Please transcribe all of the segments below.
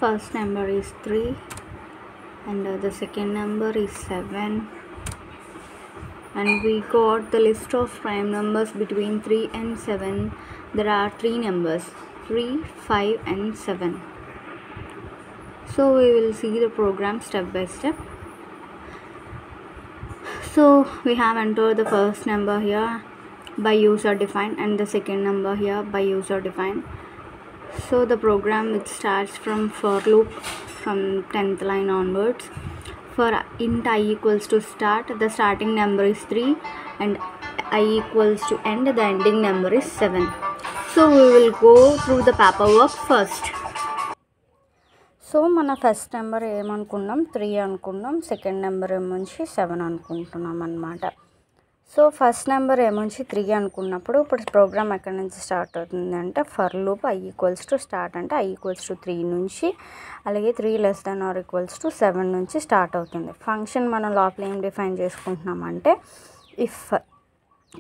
First number is 3 and the second number is 7, and we got the list of prime numbers between 3 and 7. There are 3 numbers, 3, 5 and 7. So we will see the program step by step. So we have entered the first number here by user defined and the second number here by user defined. So the program, it starts from for loop from 10th line onwards. For int I equals to start, the starting number is 3 and I equals to end, the ending number is 7. So we will go through the paperwork first. So మన first number ఏమనుకున్నాం, 3 అనుకున్నాం. Second number ఏమొచ్చి 7 అనుకుంటున్నాం అన్నమాట. So first number ఏమొచ్చి 3 అనుకున్నప్పుడు ఇప్పుడు programme ఎక్కడి నుంచి start అవుతుంది అంటే for loop I equals to start అంటే I ఈక్వల్స్ టు 3 నుంచి, అలాగే 3 less than or equals to 7 నుంచి స్టార్ట్ అవుతుంది. ఫంక్షన్ మనం లోపల ఏం డిఫైన్ చేసుకుంటున్నామంటే ఇఫ్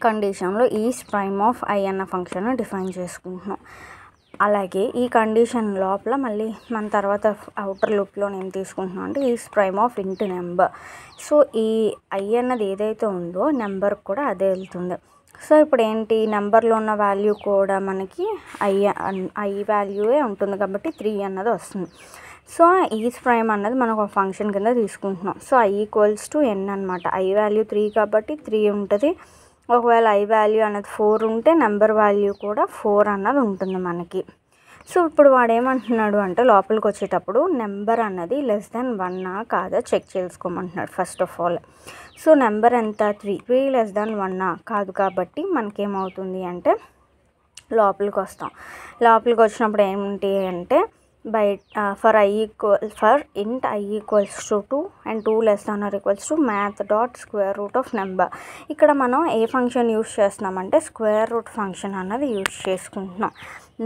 కండిషన్లో ఈజ్ ప్రైమ్ ఆఫ్ I అన్న ఫంక్షన్ డిఫైన్ చేసుకుంటున్నాం. అలాగే ఈ కండిషన్ లోపల మళ్ళీ మన తర్వాత అవుటర్ లూప్లో నేను తీసుకుంటున్నాను అంటే ఈజ్ ప్రైమ్ ఆఫ్ ఇంట్ నెంబర్. సో ఈ I అన్నది ఏదైతే ఉందో నెంబర్కి కూడా అదే వెళ్తుంది. సో ఇప్పుడు ఏంటి, నెంబర్లో ఉన్న వాల్యూ కూడా మనకి I వాల్యూయే ఉంటుంది కాబట్టి 3 అన్నది వస్తుంది. సో ఈజ్ ప్రైమ్ అన్నది మనకు ఒక ఫంక్షన్ కింద తీసుకుంటున్నాం. So I equals to n అనమాట. I వాల్యూ 3 కాబట్టి 3 ఉంటుంది. ఒకవేళ I వాల్యూ అన్నది 4 ఉంటే నెంబర్ వాల్యూ కూడా 4 అన్నది ఉంటుంది మనకి. సో ఇప్పుడు వాడు ఏమంటున్నాడు అంటే లోపలికి వచ్చేటప్పుడు నెంబర్ అన్నది లెస్ దెన్ 1 కాదా చెక్ చేసుకోమంటున్నాడు first of all. So number ఎంత, 3 లెస్ దెన్ 1 కాదు కాబట్టి మనకేమవుతుంది అంటే లోపలికి వస్తాం. లోపలికి వచ్చినప్పుడు ఏంటి అంటే for int I equals to 2 and 2 less than or equals to math dot square root of number. ఇక్కడ మనం ఏ ఫంక్షన్ యూజ్ చేస్తున్నామంటే స్క్వేర్ రూట్ ఫంక్షన్ అన్నది యూజ్ చేసుకుంటున్నాం.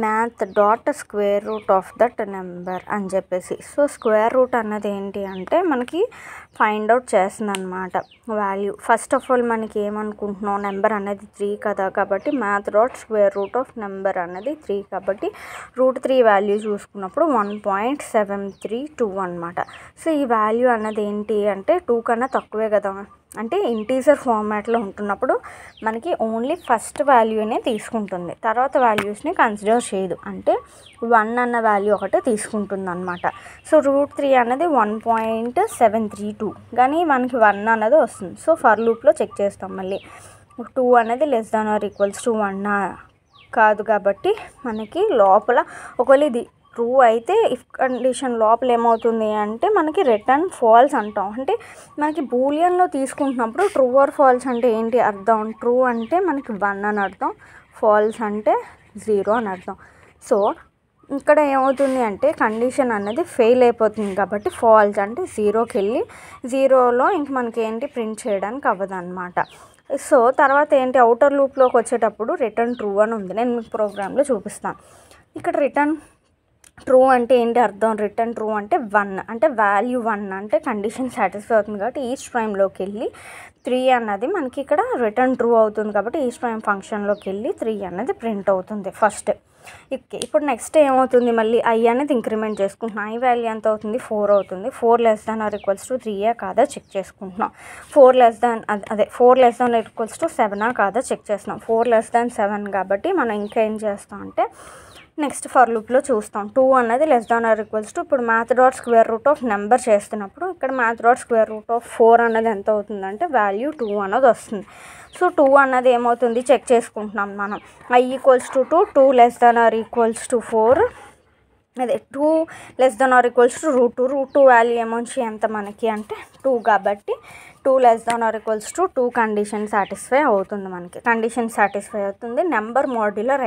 Math dot square root of that number అని చెప్పేసి. సో స్క్వేర్ రూట్ అన్నది ఏంటి అంటే మనకి ఫైండ్ అవుట్ చేస్తుంది అనమాట వాల్యూ. ఫస్ట్ ఆఫ్ ఆల్ మనకి ఏమనుకుంటున్నాం, నెంబర్ అనేది 3 కదా కాబట్టి math dot square root of number అన్నది 3 కాబట్టి √3 వాల్యూ చూసుకున్నప్పుడు 1.732 అనమాట. సో ఈ వాల్యూ అన్నది ఏంటి అంటే 2 కన్నా తక్కువే కదా, అంటే ఇంటీజర్ ఫార్మాట్లో ఉంటున్నప్పుడు మనకి ఓన్లీ ఫస్ట్ వాల్యూనే తీసుకుంటుంది, తర్వాత వాల్యూస్ని కన్సిడర్ చేయదు. అంటే 1 అన్న వాల్యూ ఒకటే తీసుకుంటుంది అనమాట. సో √3 అన్నది 1.732 కానీ మనకి 1 అన్నది వస్తుంది. సో ఫర్ లూప్లో చెక్ చేస్తాం మళ్ళీ 2 అన్నది less than or equals to 1 కాదు కాబట్టి మనకి లోపల ఒకవేళ ఇది ట్రూ అయితే ఇఫ్ కండిషన్ లోపల ఏమవుతుంది అంటే మనకి రిటర్న్ ఫాల్స్ అంటాం. అంటే మనకి బూలియన్లో తీసుకుంటున్నప్పుడు ట్రూ ఆర్ ఫాల్స్ అంటే ఏంటి అర్థం, ట్రూ అంటే మనకి 1 అని అర్థం, ఫాల్స్ అంటే 0 అని అర్థం. సో ఇక్కడ ఏమవుతుంది అంటే కండిషన్ అన్నది ఫెయిల్ అయిపోతుంది కాబట్టి ఫాల్స్ అంటే 0కి వెళ్ళి 0లో ఇంక మనకి ఏంటి ప్రింట్ చేయడానికి అవ్వదు అనమాట. సో తర్వాత ఏంటి అవుటర్ లూప్లోకి వచ్చేటప్పుడు రిటర్న్ ట్రూ అని ఉంది, నేను మీకు ప్రోగ్రాంలో చూపిస్తాను. ఇక్కడ రిటర్న్ ట్రూ అంటే ఏంటి అర్థం, రిటర్న్ ట్రూ అంటే 1 అంటే వాల్యూ 1 అంటే కండిషన్ సాటిస్ఫై అవుతుంది కాబట్టి ఈచ్ ప్రైమ్లోకి వెళ్ళి 3 అన్నది మనకి ఇక్కడ రిటర్న్ ట్రూ అవుతుంది కాబట్టి ఈచ్ ప్రైమ్ ఫంక్షన్లోకి వెళ్ళి 3 అన్నది ప్రింట్ అవుతుంది ఫస్ట్. ఇప్పుడు నెక్స్ట్ ఏమవుతుంది, మళ్ళీ I అనేది ఇంక్రిమెంట్ చేసుకుంటున్నాం. I వాల్యూ ఎంత అవుతుంది, 4 అవుతుంది. 4 less than or equals to 3 కాదా చెక్ చేసుకుంటున్నాం. 4 లెస్ దాన్ ఈక్వల్స్ టు 7 కాదా చెక్ చేస్తున్నాం. 4 లెస్ దాన్ 7 కాబట్టి మనం ఇంకా ఏం చేస్తాం అంటే నెక్స్ట్ ఫర్ లూప్లో చూస్తాం. 2 అన్నది less than or equals to ఇప్పుడు math dot square root of number చేస్తున్నప్పుడు ఇక్కడ math dot square root of 4 అన్నది ఎంత అవుతుందంటే వాల్యూ 2 అన్నది వస్తుంది. సో 2 అన్నది ఏమవుతుంది చెక్ చేసుకుంటున్నాం మనం. I equals to 2, 2 less than or equals to 4, అదే 2 less than or equals to √2 value ఏమొచ్చి ఎంత మనకి అంటే 2 కాబట్టి 2 less than or equals to 2 condition satisfy అవుతుంది మనకి. కండిషన్ సాటిస్ఫై అవుతుంది. నెంబర్ మాడ్యులర్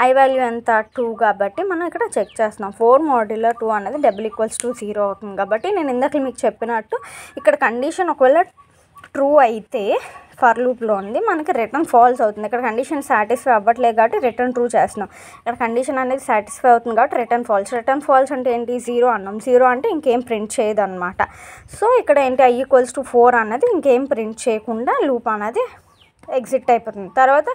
I వాల్యూ ఎంత 2 కాబట్టి మనం ఇక్కడ చెక్ చేస్తున్నాం. 4 మాడ్యులర్ 2 అనేది డబుల్ ఈక్వల్స్ టు 0 అవుతుంది కాబట్టి నేను ఇందాక మీకు చెప్పినట్టు ఇక్కడ కండిషన్ ఒకవేళ ట్రూ అయితే ఫర్ లూప్లో ఉంది మనకి రిటర్న్ ఫాల్స్ అవుతుంది. ఇక్కడ కండిషన్ సాటిస్ఫై అవ్వట్లేదు కాబట్టి రిటర్న్ ట్రూ చేస్తున్నాం. ఇక్కడ కండిషన్ అనేది సాటిస్ఫై అవుతుంది కాబట్టి రిటర్న్ ఫాల్స్ అంటే ఏంటి 0 అన్నాం. 0 అంటే ఇంకేం ప్రింట్ చేయదు అనమాట. సో ఇక్కడ ఏంటి I ఈక్వల్స్ టు 4 అన్నది ఇంకేం ప్రింట్ చేయకుండా లూప్ అనేది ఎగ్జిట్ అయిపోతుంది. తర్వాత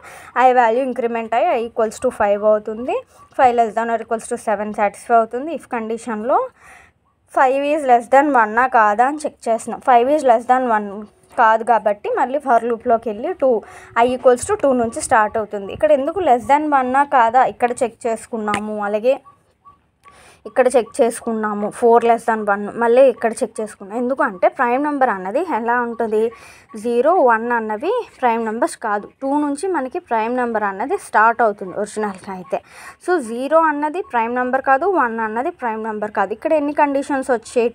ఐ వాల్యూ ఇంక్రిమెంట్ అయ్యి i = 5 అవుతుంది. 5 ≤ 7 సాటిస్ఫై అవుతుంది. ఇఫ్ కండిషన్లో 5 > 1 కాదా అని చెక్ చేస్తున్నాం. 5 > 1 కాదు కాబట్టి మళ్ళీ ఫర్ లూప్లోకి వెళ్ళి i = 2 నుంచి స్టార్ట్ అవుతుంది. ఇక్కడ ఎందుకు <1 కాదా ఇక్కడ చెక్ చేసుకున్నాము, అలాగే ఇక్కడ చెక్ చేసుకున్నాము 4 <1 మళ్ళీ ఇక్కడ చెక్ చేసుకున్నాం. ఎందుకంటే ప్రైమ్ నెంబర్ అన్నది ఎలా ఉంటుంది, 0, 1 అన్నవి ప్రైమ్ నెంబర్స్ కాదు. 2 నుంచి మనకి ప్రైమ్ నెంబర్ అన్నది స్టార్ట్ అవుతుంది ఒరిజినల్గా అయితే. సో 0 అన్నది ప్రైమ్ నెంబర్ కాదు, 1 అన్నది ప్రైమ్ నెంబర్ కాదు. ఇక్కడ ఎన్ని కండిషన్స్ వచ్చాయి,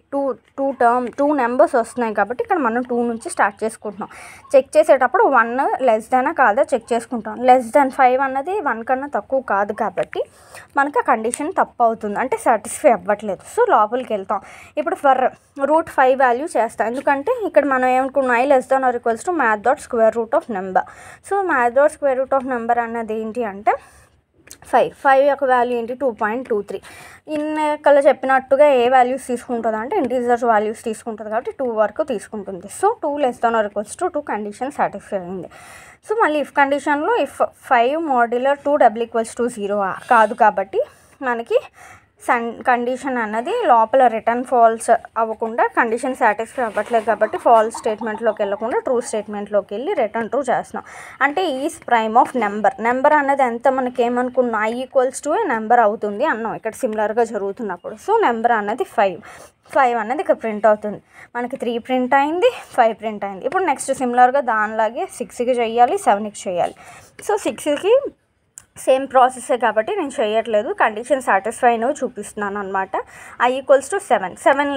2 నెంబర్స్ వస్తున్నాయి కాబట్టి ఇక్కడ మనం 2 నుంచి స్టార్ట్ చేసుకుంటున్నాం. చెక్ చేసేటప్పుడు 1 < కాదా చెక్ చేసుకుంటాం. <5 అన్నది 1 కన్నా తక్కువ కాదు కాబట్టి మనకి ఆ కండిషన్ తప్పు అవుతుంది, అంటే సాటిస్ఫై అవ్వట్లేదు. సో లోపలికి వెళ్తాం. ఇప్పుడు ఫర్ √5 వాల్యూ చేస్తాం. ఎందుకంటే ఇక్కడ మనం ఏమనుకున్నాం, i < > math.square-root-of-number. సో math.square-root-of-number అన్నది ఏంటి అంటే 5 యొక్క వాల్యూ ఏంటి 2.23. ఇన్నకల్లా చెప్పినట్టుగా ఏ వాల్యూస్ తీసుకుంటుంది అంటే ఇంటీజర్స్ వాల్యూస్ తీసుకుంటుంది కాబట్టి 2 వరకు తీసుకుంటుంది. సో 2 < 2 కండిషన్ సాటిస్ఫై అయింది. సో మళ్ళీ ఇఫ్ కండిషన్లో ఇఫ్ 5 మోడ్యులర్ 2 = 0 కాదు కాబట్టి మనకి కండిషన్ అన్నది లోపల రిటర్న్ ఫాల్స్ అవ్వకుండా కండిషన్ సాటిస్ఫై అవ్వట్లేదు కాబట్టి ఫాల్స్ స్టేట్మెంట్లోకి వెళ్ళకుండా ట్రూ స్టేట్మెంట్లోకి వెళ్ళి రిటర్న్ ట్రూ చేస్తున్నాం. అంటే ఈజ్ ప్రైమ్ ఆఫ్ నెంబర్ అన్నది ఎంత మనకి ఏమనుకున్నాం, i = నెంబర్ అవుతుంది అన్నాం ఇక్కడ సిమిలర్గా జరుగుతున్నప్పుడు. సో నెంబర్ అన్నది 5 అన్నది ఇక్కడ ప్రింట్ అవుతుంది. మనకి 3 ప్రింట్ అయింది, 5 ప్రింట్ అయింది. ఇప్పుడు నెక్స్ట్ సిమిలర్గా దానిలాగే 6కి చేయాలి, 7కి చేయాలి. సో 6కి సేమ్ ప్రాసెసే కాబట్టి నేను చేయట్లేదు, కండిషన్ సాటిస్ఫై అయినవి చూపిస్తున్నాను అనమాట. i = 7 < 7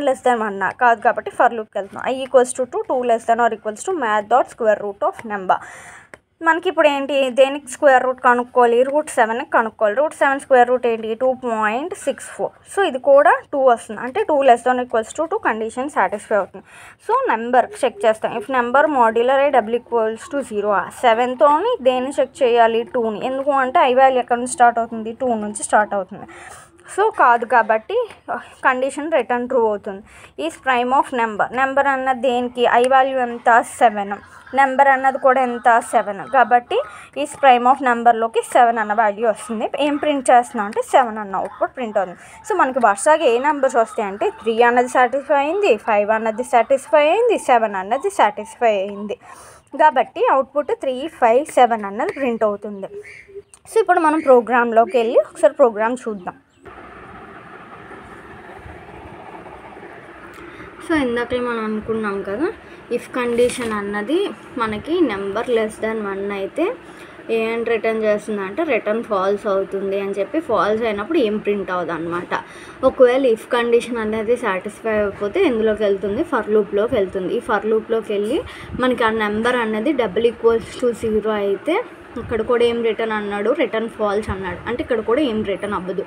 < 1 కాదు కాబట్టి ఫర్ లూప్కి వెళ్తున్నాం. i = 2 < math.square-root-of-number. మనకి ఇప్పుడు ఏంటి, దేనికి స్క్వేర్ రూట్ కనుక్కోవాలి, √7కి కనుక్కోవాలి. √7 స్క్వేర్ రూట్ ఏంటి 2.64. సో ఇది కూడా 2 వస్తుంది, అంటే 2 < 2 కండిషన్ సాటిస్ఫై అవుతుంది. సో నెంబర్ చెక్ చేస్తాం. ఇఫ్ నెంబర్ మోడ్యులర్ i = 0 7తో దేన్ని చెక్ చేయాలి, 2ని. ఎందుకు అంటే i వాల్యూ ఎక్కడ నుంచి స్టార్ట్ అవుతుంది, 2 నుంచి స్టార్ట్ అవుతుంది. సో కాదు కాబట్టి కండిషన్ రిటర్న్ ట్రూ అవుతుంది. ఈజ్ ప్రైమ్ ఆఫ్ నెంబర్ అన్నది దేనికి, i వాల్యూ ఎంత 7, నెంబర్ అన్నది కూడా ఎంత 7 కాబట్టి ఈజ్ ప్రైమ్ ఆఫ్ నెంబర్లోకి 7 అన్న వాల్యూ వస్తుంది. ఏం ప్రింట్ చేస్తున్నాం అంటే 7 అన్న అవుట్పుట్ ప్రింట్ అవుతుంది. సో మనకి వరుసగా ఏ నెంబర్స్ వస్తాయి అంటే 3 అన్నది సాటిస్ఫై అయింది, 5 అన్నది సాటిస్ఫై అయింది, 7 అన్నది సాటిస్ఫై అయింది. కాబట్టి అవుట్పుట్ 3, 5, 7 అన్నది ప్రింట్ అవుతుంది. సో ఇప్పుడు మనం ప్రోగ్రాంలోకి వెళ్ళి ఒకసారి ప్రోగ్రామ్ చూద్దాం. సో ఇందాక మనం అనుకున్నాం కదా, ఇఫ్ కండిషన్ అన్నది మనకి నెంబర్ <1 అయితే ఏం రిటర్న్ చేస్తుంది అంటే రిటర్న్ ఫాల్స్ అవుతుంది అని చెప్పి, ఫాల్స్ అయినప్పుడు ఏం ప్రింట్ అవ్వదు అనమాట. ఒకవేళ ఇఫ్ కండిషన్ అనేది సాటిస్ఫై అయిపోతే ఎందులోకి వెళ్తుంది, ఫర్ లూప్లోకి వెళ్తుంది. ఈ ఫర్ లూప్లోకి వెళ్ళి మనకి ఆ నెంబర్ అన్నది = 0 అయితే ఇక్కడ కూడా ఏం రిటర్న్ అన్నాడు, రిటర్న్ ఫాల్స్ అన్నాడు, అంటే ఇక్కడ కూడా ఏం రిటర్న్ అవ్వదు.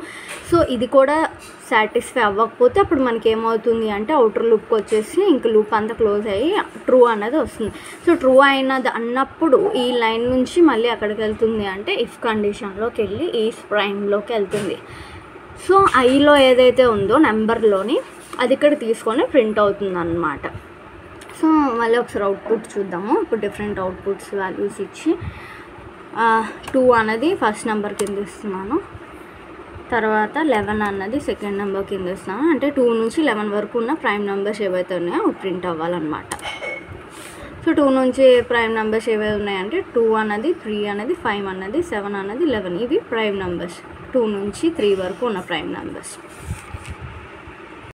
సో ఇది కూడా సాటిస్ఫై అవ్వకపోతే అప్పుడు మనకి ఏమవుతుంది అంటే అవుటర్ లూప్కి వచ్చేసి ఇంక లూప్ అంతా క్లోజ్ అయ్యి ట్రూ అన్నది వస్తుంది. సో ట్రూ అయినది అన్నప్పుడు ఈ లైన్ నుంచి మళ్ళీ అక్కడికి వెళ్తుంది అంటే ఇఫ్ కండిషన్లోకి వెళ్ళి ఈజ్ ప్రైమ్లోకి వెళ్తుంది. సో ఐలో ఏదైతే ఉందో నెంబర్లోని అది ఇక్కడ తీసుకొని ప్రింట్ అవుతుంది అన్నమాట. సో మళ్ళీ ఒకసారి అవుట్పుట్ చూద్దాము. ఇప్పుడు డిఫరెంట్ అవుట్పుట్స్ వాల్యూస్ ఇచ్చి 2 అన్నది ఫస్ట్ నెంబర్ కింద ఇస్తున్నాను, తర్వాత 11 అన్నది సెకండ్ నెంబర్ కింద ఇస్తున్నాను. అంటే 2 నుంచి 11 వరకు ఉన్న ప్రైమ్ నెంబర్స్ ఏవైతే ఉన్నాయో ప్రింట్ అవ్వాలన్నమాట. సో 2 నుంచి ప్రైమ్ నెంబర్స్ ఏవైతే ఉన్నాయంటే 2 అన్నది, 3 అన్నది, 5 అన్నది, 7 అన్నది, 11 ఇవి ప్రైమ్ నెంబర్స్. 2 నుంచి 3 వరకు ఉన్న ప్రైమ్ నెంబర్స్.